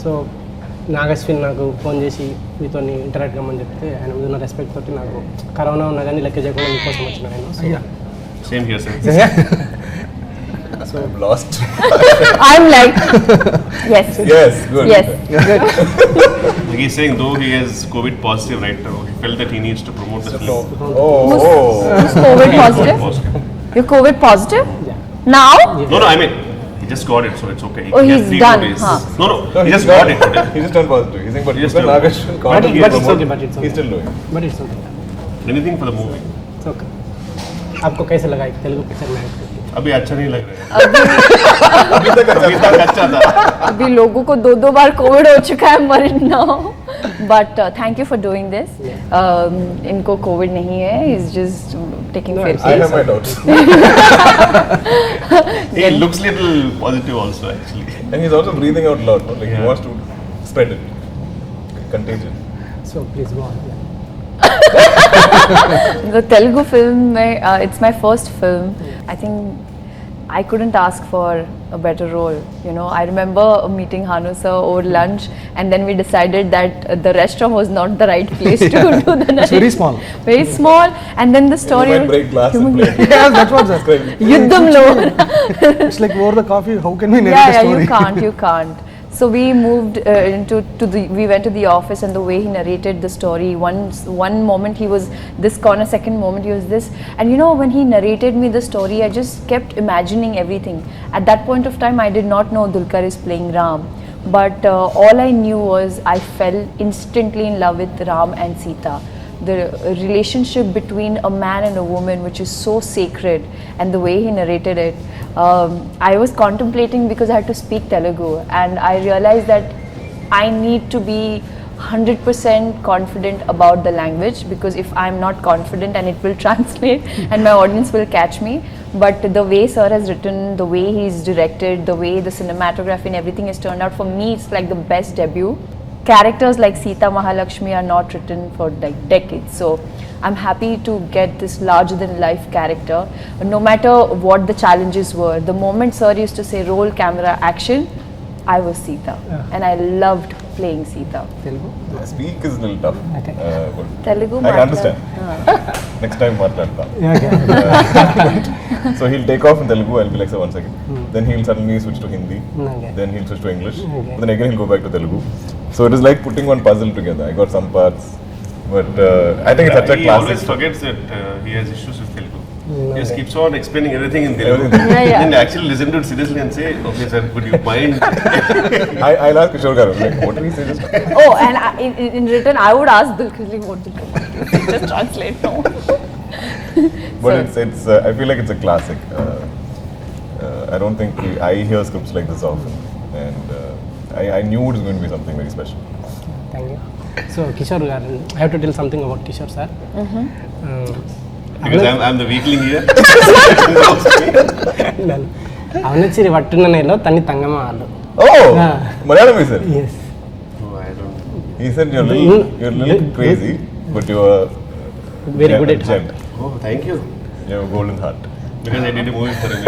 So Nag Ashwin నాకు phone చేసి మీతో ఇంటరాక్ట్ కమ్మని చెప్తే ఆయన మీద ఉన్న రెస్పెక్ట్ తోటి నాకు కరోనా ఉన్నా కానీ లెక్క చేయకుండా మీకోసం వచ్చిన ఆయన. Same here, sir. So I'm lost. I'm like, yes. Yes, good. Yes, good. Like he's saying, though he is COVID positive right now, he felt that he needs to promote the film. Who's COVID positive? You're COVID positive? Yeah. Now? No, I mean, he just got it, so it's okay. Oh, He has he's 3 done, days. huh? No, he just got it today. He just turned positive. He's saying, but Just because Nagesh can't But it's promote, okay, but it's okay. he's still doing. But it's okay. Anything for the movie. It's okay. आपको कैसे लगा Telugu picture में? अभी अच्छा नहीं लग रहा है. अभी तक अच्छा था. अभी लोगों को 2 बार कोविड हो चुका है मर now. But thank you for doing this. इनको कोविड नहीं है. He's just taking care. I have my doubts. He looks little positive also actually. And he's also breathing out loud. No? Like he wants to spread it. Contagion. So please go on. The Telugu film, it's my first film. I think I couldn't ask for a better role. You know, I remember meeting Hanu sir over lunch, and then we decided that the restaurant was not the right place to do the narration. It's very small. Very small, and then the story. You might break glass and play. Yes, that's what that's Yuddhamlo. It's like over the coffee. How can we narrate the story? You can't. So we moved we went to the office, and the way he narrated the story, one moment he was this corner, second moment he was this, and you know, when he narrated me the story, I just kept imagining everything. At that point of time, I did not know Dulquer is playing Ram, but all I knew was I fell instantly in love with Ram and Sita. The relationship between a man and a woman, which is so sacred, and the way he narrated it, I was contemplating because I had to speak Telugu, and I realized that I need to be 100% confident about the language, because if I'm not confident, and it will translate and my audience will catch me. But the way sir has written, the way he's directed, the way the cinematography and everything has turned out, for me it's like the best debut. Characters like Sita Mahalakshmi are not written for like decades, so I'm happy to get this larger than life character. No matter what the challenges were, the moment sir used to say roll camera action, I was Sita, and I loved playing Sita. Telugu? Speak is a little tough. Okay. But Telugu I can understand. Next time matladta. Okay. So he'll take off in Telugu. I'll be like, sir, 1 second. Then he'll suddenly switch to Hindi. Okay. Then he'll switch to English. Okay. Then again he'll go back to Telugu. So it is like putting one puzzle together. I got some parts, but I think it's such a He classic. always forgets that he has issues with Telugu. He Okay. just keeps on explaining everything in Telugu. Everything. Yeah. Then actually listen to it seriously and say, okay sir, would you mind? I'll ask Kishore Garu, like, what did he say just now? Oh, and in return, I would ask Dulquer what Dulquer just translate. No. But it's I feel like it's a classic. I don't think I hear scripts like this often, and I knew it was going to be something very special. Thank you. So Kishore garu, I have to tell something about Kishore sir. Because I'm the weakling here. ಅವನಚ್ಚಿರಿ ಒಟ್ಟಿನ ನೆಲೋ ತನ್ನಿ ತಂಗಮ್ಮ ಆಡು. Oh, Malayalam he said. Yes. Oh, I don't know. He said you're little crazy, but you are Very good at gent. Oh, thank you. You have a golden heart. Because I did a movie for him.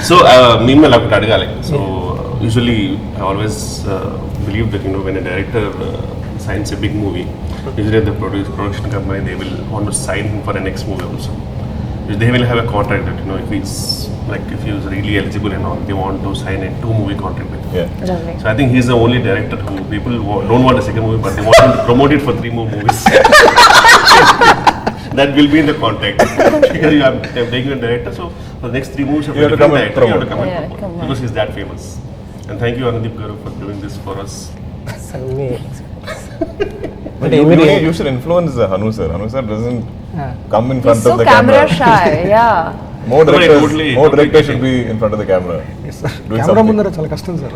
So, Meanwhile, I have to So, usually I always believe that, you know, when a director signs a big movie, usually the production company, they will want to sign him for the next movie also. They will have a contract that, you know, if he's really eligible and all, they want to sign a 2-movie contract with him. Yeah. Lovely. So I think he's the only director who people don't want a second movie, but they want him to promote it for 3 more movies. That will be in the contract. Because you are taking a director, so for the next 3 movies You have to come and you have to come and Yeah, promote. come on. Because he's that famous. And thank you Anudeep garu for doing this for us. But you should influence Hanu sir. Hanu sir doesn't come in front He's of so the camera camera. shy, yeah. More directors, totally should be in front of the camera. Doing camera something. ముందర చాలా కష్టం sir.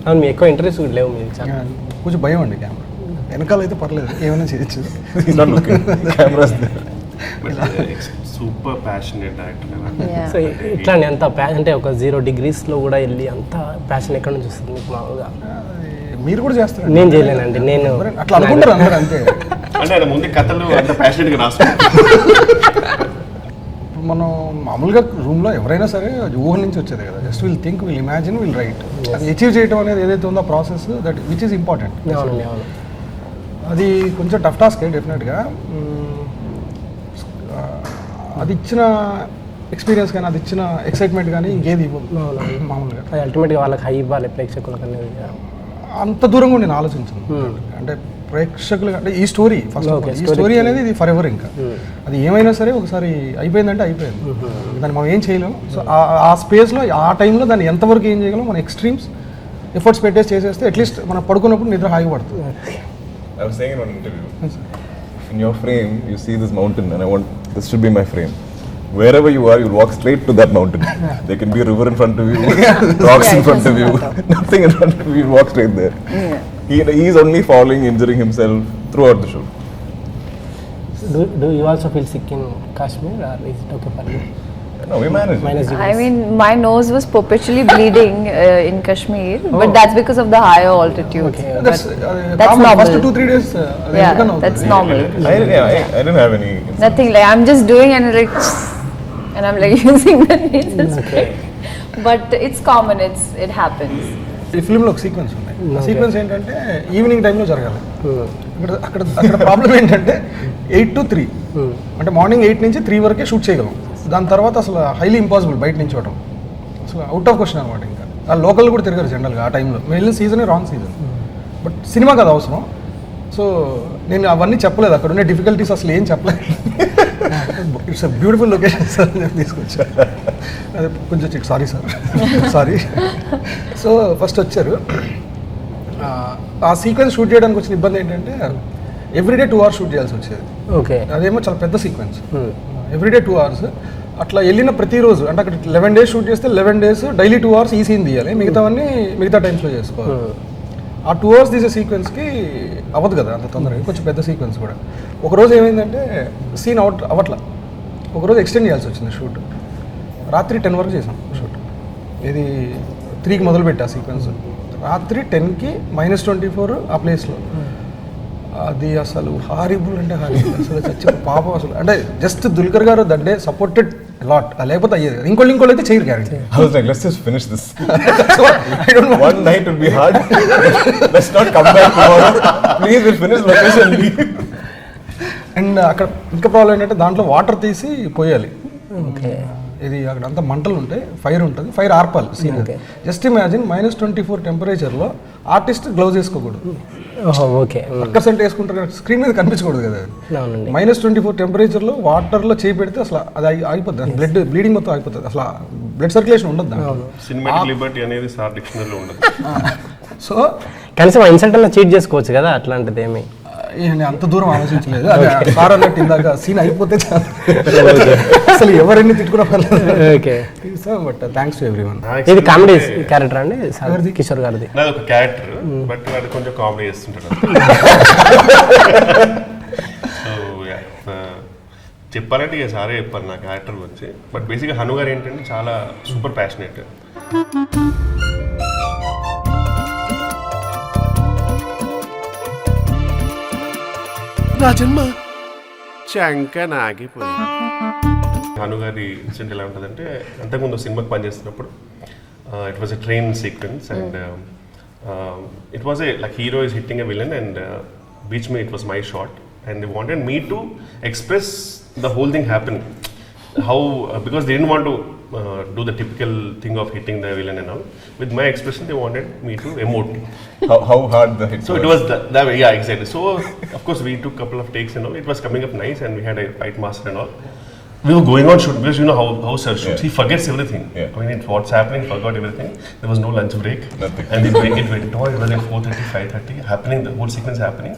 అవును మీ ఎక్కువ interest కూడా లేవు మీరు చాలా. కొంచెం భయం అండి కెమెరా. వెనకాల అయితే పర్లేదు, ఏమైనా చేయొచ్చు. He's not looking. Cameras there. But super passionate director. Yeah. So ఇట్లా అంత అంటే ఒక 0 degreesలో కూడా వెళ్ళి అంత ప్యాషన్ ఎక్కడ నుంచి వస్తుంది మీకు మామూలుగా? మీరు కూడా చేస్తారు. నేను చేయలేనండి. నేను అట్లా అనుకుంటారు అందరూ అంతే. అంటే ఆయన ముందు కథలు అంత ప్యాషనెట్గా రాసుకుంటారు. మనం మామూలుగా రూమ్లో ఎవరైనా సరే అది ఊహ నుంచి వచ్చేది కదా, just will think, will imagine, will write. అది అచీవ్ చేయడం అనేది ఏదైతే ఉందో process, that which is important. అవునండి, అవును. అది కొంచెం టఫ్ టాస్కే డెఫినెట్గా. అది ఇచ్చిన ఎక్స్పీరియన్స్ కానీ, అది ఇచ్చిన ఎక్సైట్మెంట్ కానీ ఇంకేది ఇవ్వదు మామూలుగా. అది అల్టిమేట్గా వాళ్ళకి హై ఇవ్వాలి ప్రేక్షకులకు అనేది. అంత దూరంగా నేను ఆలోచించాను. అంటే ప్రేక్షకులు అంటే ఈ స్టోరీ ఫస్ట్ ఈ స్టోరీ అనేది ఇది ఫర్ ఎవర్. ఇంకా అది ఏమైనా సరే ఒకసారి అయిపోయిందంటే అయిపోయింది, దాన్ని మనం ఏం చేయలేము. సో ఆ స్పేస్లో ఆ టైంలో దాన్ని ఎంతవరకు ఏం చేయగలం, మన ఎక్స్ట్రీమ్స్ ఎఫర్ట్స్ పెట్టేసి చేసేస్తే అట్లీస్ట్ మనం పడుకున్నప్పుడు నిద్ర హాయి పడుతుంది. I was saying in one interview, in your frame, you see this mountain, and I want this should be my frame. Wherever you are, you'll walk straight to that mountain. There can be a river in front of you, rocks in front of you, nothing in front of you. You walk straight there. He is only falling, injuring himself throughout the show. Do you also feel sick in Kashmir, or is it okay for you? No, we managed. I mean, my nose was perpetually bleeding in Kashmir, but that's because of the higher altitude. Okay. That's normal. First 2-3 days. That's normal. I didn't have any. Nothing, like I'm just doing and I'm like using the nasal spray. But it's common, it happens. ఈ ఫిల్మ్లో ఒక sequence ఉన్నాయి. ఆ sequence ఏంటంటే evening టైంలో జరగాలి. అక్కడ problem ఏంటంటే 8 to 3, అంటే మార్నింగ్ 8 నుంచి 3 వరకే షూట్ చేయగలం. దాని తర్వాత అసలు హైలీ ఇంపాసిబుల్ బయట నుంచి చూడటం, అసలు అవుట్ ఆఫ్ క్వశ్చన్ అనమాట. ఇంకా ఆ లోకల్ కూడా తిరగరు జనరల్గా ఆ టైంలో. మేము వెళ్ళిన సీజనే రాంగ్ సీజన్, బట్ సినిమా కదా అవసరం. సో నేను అవన్నీ చెప్పలేదు, అక్కడ ఉండే డిఫికల్టీస్ అసలు ఏం చెప్పలేదు. It's a beautiful location sir అని తీసుకొచ్చా. అదే కొంచెం sorry sir, sorry. So first వచ్చారు. ఆ సీక్వెన్స్ షూట్ చేయడానికి వచ్చిన ఇబ్బంది ఏంటంటే ఎవ్రీడే 2 hours షూట్ చేయాల్సి వచ్చేది. ఓకే. అదేమో చాలా పెద్ద సీక్వెన్స్, ఎవ్రీడే 2 hours. అట్లా వెళ్ళిన ప్రతిరోజు అంటే అక్కడ 11 days షూట్ చేస్తే 11 days డైలీ 2 hours ఈ సీన్ తీయాలి, మిగతావన్నీ మిగతా టైమ్స్లో చేసుకోవాలి. ఆ 2 hours తీసే సీక్వెన్స్కి అవ్వదు కదా అంత తొందరగా, కొంచెం పెద్ద సీక్వెన్స్ కూడా. ఒకరోజు ఏమైందంటే సీన్ అవ్వట్లా, ఒకరోజు ఎక్స్టెండ్ చేయాల్సి వచ్చింది షూట్. రాత్రి 10 వరకు చేసాం షూట్. ఇది 3కి మొదలుపెట్టా సీక్వెన్స్, రాత్రి 10కి -24 ఆ ప్లేస్లో. అది అసలు హారిబుల్ అంటే హారిబుల్, అసలు చచ్చి పాపం అసలు. అంటే జస్ట్ దుల్కర్ గారు దట్ డే సపోర్టెడ్ లాట్, లేకపోతే అయ్యేది. ఇంకోళ్ళు అయితే చేయరు character. I was like, let's just finish this. I don't know. One night will be hard. Let's not come back tomorrow. Please, we'll finish location. And అక్కడ ఇంకా problem ఏంటంటే దాంట్లో water తీసి పోయాలి. ఓకే. ఇది అక్కడ అంతా మంటలు ఉంటాయి, ఫైర్ ఉంటుంది, ఫైర్ ఆర్పాలి సీన్. జస్ట్ ఇమాజిన్ -24 టెంపరేచర్లో ఆర్టిస్ట్ గ్లౌజ్ వేసుకోకూడదు. ఓకే. పర్సెంట్ వేసుకుంటారు కదా, స్క్రీన్ మీద కనిపించకూడదు కదా. -24 టెంపరేచర్లో వాటర్లో చేయి పెడితే అసలు అది ఆగిపోతుంది, బ్లీడింగ్ మొత్తం ఆగిపోతుంది, అసలు బ్లడ్ సర్క్యులేషన్ ఉండదు. సినిమాటిక్ లిబర్టీ అనేది సార్ డిక్షనరీలో ఉండదు. సో కనీసం ఇన్సల్ట్ అలా చీట్ చేసుకోవచ్చు కదా, అట్లాంటిది ఏమి నేను అంత దూరం ఆలోచించలేదు. అది సార్ అన్నట్టు ఇందాక సీన్ అయిపోతే చాలు, అసలు ఎవరెన్ని తిట్టుకున్నా పర్లేదు. Okay. But thanks to everyone. ఇది కామెడీ క్యారెక్టర్ అండి కిషోర్ గారిది? నాది ఒక క్యారెక్టర్, బట్ వాడు కొంచెం కామెడీ చేస్తుంటాడు. సో చెప్పాలంటే ఇక సారే చెప్పారు నా క్యారెక్టర్ గురించి. బట్ బేసిక్గా హను గారు ఏంటంటే చాలా సూపర్ ప్యాషనేట్. నా జన్మ చంకనాగిపోయింది. హను గారి ఇన్సిడెంట్ ఎలా ఉంటుందంటే, అంతకుముందు సినిమాకి పనిచేస్తున్నప్పుడు it was a train sequence and it was a like hero is hitting a villain and beach me it was my shot and they wanted me to express the whole thing happen how because they didn't want to do the typical thing of hitting the villain and all. With my expression they wanted me to emote. How hard the hit so was. It was that way, yeah, exactly. So of course we took couple of takes and all. It was coming up nice and we had a fight master and all. We were going on shoot because you know how sir shoots. Yeah. He forgets everything. Yeah. I mean, what's happening, forgot everything. There was no lunch break. Nothing. And it went on. It was like 4:30, 5:30 happening, the whole sequence happening.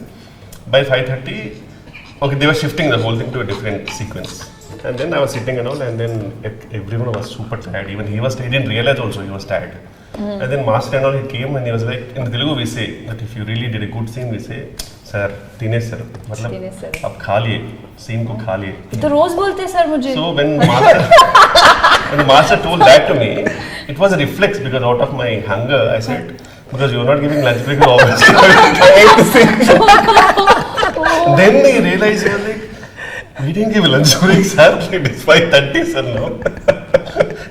By 5:30, okay, they were shifting the whole thing to a different sequence. And then I was sitting and all, and then everyone was super tired. Even he was tired. He didn't realize also he was tired. And then master and all, he came and he was like, in Telugu we say that if you really did a good scene, we say, sir, teenage sir, मतलब अब खा लिए, scene को खा लिए. तो रोज बोलते हैं सर मुझे. So when the master told that to me, it was a reflex because out of my hunger, I said, because you are not giving lunch break, you obviously I ate the scene. Oh Then he realized, he was like, we didn't give lunch break, sir. It is 5:30, sir, now.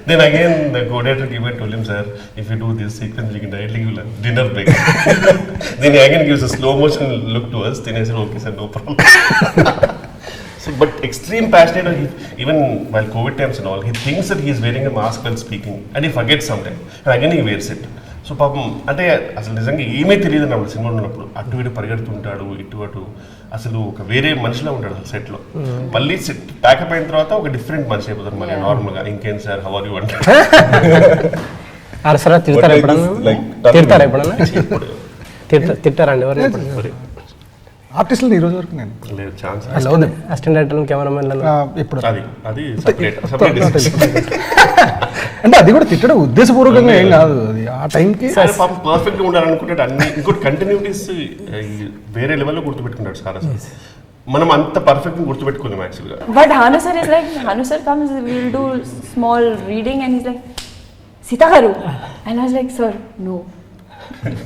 Then again, the co-director told him, sir, if you do this sequence, we can directly give dinner break. Then he again gives a slow motion look to us. Then I said, okay, sir, no problem. So, but extreme passionate, even while COVID times and all, he thinks that he is wearing a mask while speaking, and he forgets sometimes. And again, he wears it. So పాపం అంటే అసలు నిజంగా ఏమీ తెలియదు అన్నప్పుడు సినిమాలో ఉన్నప్పుడు అటు ఇటు పరిగెడుతుంటాడు ఇటు అటు అసలు ఒక వేరే మనిషిలో ఉంటాడు అసలు సెట్లో మళ్ళీ సెట్ ప్యాకప్ అయిన తర్వాత ఒక డిఫరెంట్ మనిషి అయిపోతారు మళ్ళీ నార్మల్గా ఇంకేం సార్ హౌ ఆర్ యు అంటారు అరసరా తిడతారా ఎప్పుడన్నా తిట్టారండి ఎవరు ఆర్టిస్టులు ఈ రోజు వరకు నేను లేదు ఛాన్స్ అసిస్టెంట్ డైరెక్టర్ కెమెరామెన్ ఎప్పుడు అది సెపరేట్ అంటే అది కూడా తిట్టడం ఉద్దేశపూర్వకంగా ఏం కాదు అది ఆ టైంకి పాపం పర్ఫెక్ట్ గా ఉండాలనుకుంటే అన్ని ఇంకోటి కంటిన్యూటీస్ వేరే లెవెల్లో గుర్తుపెట్టుకుంటాడు సార్ అసలు మనం అంత పర్ఫెక్ట్ గుర్తుపెట్టుకోలేము యాక్చువల్గా but Hanu sir is like, Hanu sir comes, we'll do small reading and he's like, Sita garu, and I was like, sir, no.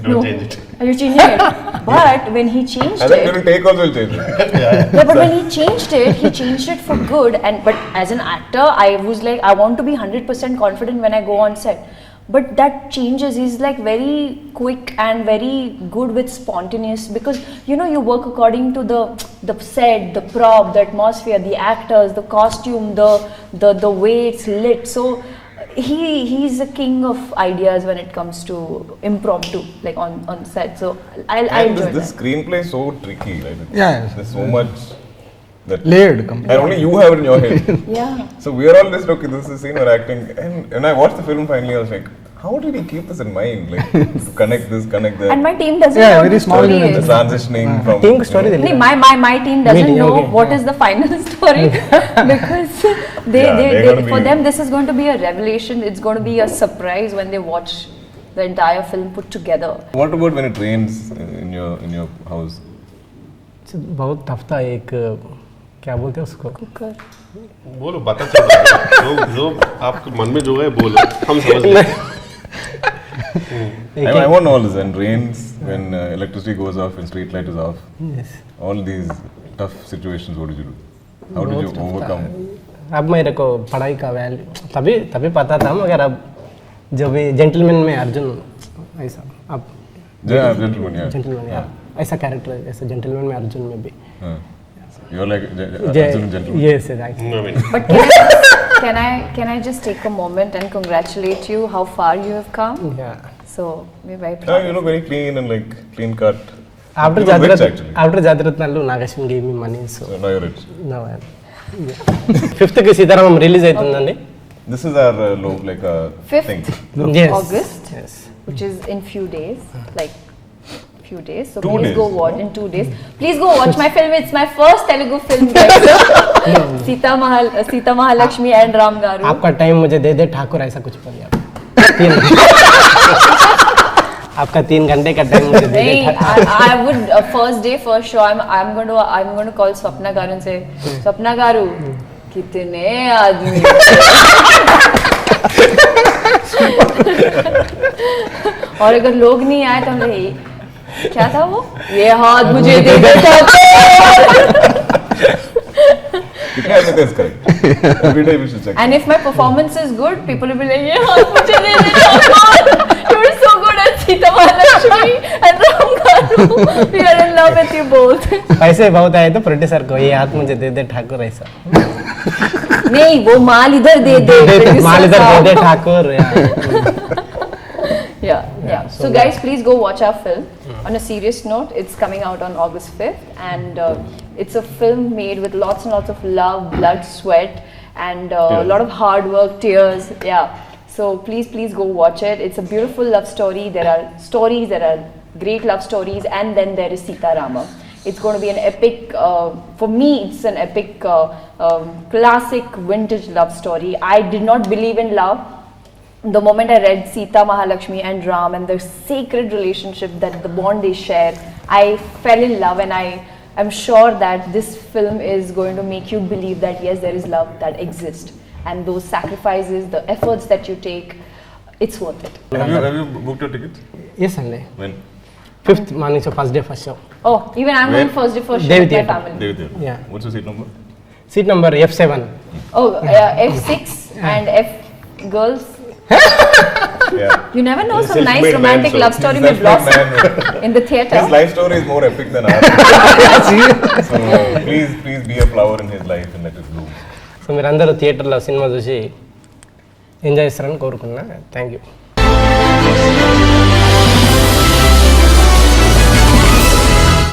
Don't change it. Are you changing it? But when he changed I think you will take also will change it. Yeah, but when he changed it for good. And but as an actor, I was like, I want to be 100% confident when I go on set. But that changes. He's like very quick and very good with spontaneous, because you know you work according to the set, the prop, the atmosphere, the actors, the costume, the way it's lit. So he's a king of ideas when it comes to impromptu, like on set. So I enjoy this screenplay is so tricky, right? Yeah, There's so much that layered and only you have it in your head. Yeah. So we are all just okay, this is the scene we're acting, and when I watched the film finally I was like, how did he keep this in mind, like to connect this, connect that? And my team doesn't know very the small story units. The is. transitioning from Think story No, my team doesn't know okay. what is the final story because they're gonna for be- them this is going to be a revelation. It's going to be a surprise when they watch the entire film put together. What about when it rains in your house? बहुत tough था एक क्या बोलते हैं उसको Cooker. बोलो बता जो आपके मन में जो है बोलो हम समझ लेंगे I want all this, when rains, when electricity goes off, when street light is off, Yes. all these tough situations, what did you do? How did you overcome? अब मेरे को पढ़ाई का वैल्यू तभी पता था, मगर अब जो भी जेंटलमैन में अर्जुन ऐसा अब Yeah, gentleman, yeah. जेंटलमैन ऐसा कैरेक्टर ऐसा जेंटलमैन में अर्जुन में भी You're like Arjun gentleman. yes right. I mean, But can I just take a moment and congratulate you how far you have come? Yeah. So we're very Yeah, proud. you look very clean and like clean cut. After You look rich, actually. Jatiratnalu Nagashmi gave me money, so So now you're rich. now I am. Fifth కి Sitaramam release అవుతుందండి. This is our like Fifth. thing. Yes. August. Yes. Which is in few days, like few days. So 2 please days. go watch in 2 days. Please go watch my film. It's my first Telugu film, guys. Sita Mahalakshmi and Ram Garu. आपका time मुझे दे दे ठाकुर, ऐसा कुछ बोलिए आप. आपका 3 घंटे का time मुझे दे दे Hey, Thakur. I would first day, first show. I'm going to call Swapna Garu and say, Swapna Garu, कितने आदमी. और अगर लोग नहीं आए तो हम क्या था वो? ये हाथ मुझे दे दे Thakur. Every day we should check. And if my performance is good, people will be like, ये हाथ मुझे दे दे Thakur. You were so good at Sita Mahalakshmi and Ram Garu. We are in love with you both. पैसे बहुत आए तो producer को ये हाथ मुझे दे दे ठाकुर ऐसा. नहीं, वो माल इधर दे दे. माल इधर दे दे Thakur. Yeah. So guys, please go watch our film. On a serious note, it's coming out on August 5th, and it's a film made with lots and lots of love, blood, sweat, and a lot of hard work, tears. Yeah. So please go watch it. It's a beautiful love story. There are great love stories, and then there is Sita Ramam. It's going to be an epic, for me it's an epic, classic vintage love story. I did not believe in love. The moment I read Sita Mahalakshmi and Ram and the sacred relationship that the bond they share, I fell in love, and I am sure that this film is going to make you believe that yes, there is love that exists, and those sacrifices, the efforts that you take, it's worth it. Have you booked your tickets? Yes అండి. When? 5th morning show, first day first show. Oh, even I'm Where? going first day first show Devi with my Theatre. family. David. Yeah. What's your seat number? Seat number F7. Oh, F6 and F girls. Yeah. You never know, He's a some nice self-made romantic man, so love story he's may a self-made blossom man. in the theatre. His life story is more epic than ours. So please be a flower in his life and let it bloom. So మీరందరూ థియేటర్లో cinema చూసి enjoy చేస్తారని కోరుకున్నా. Thank you.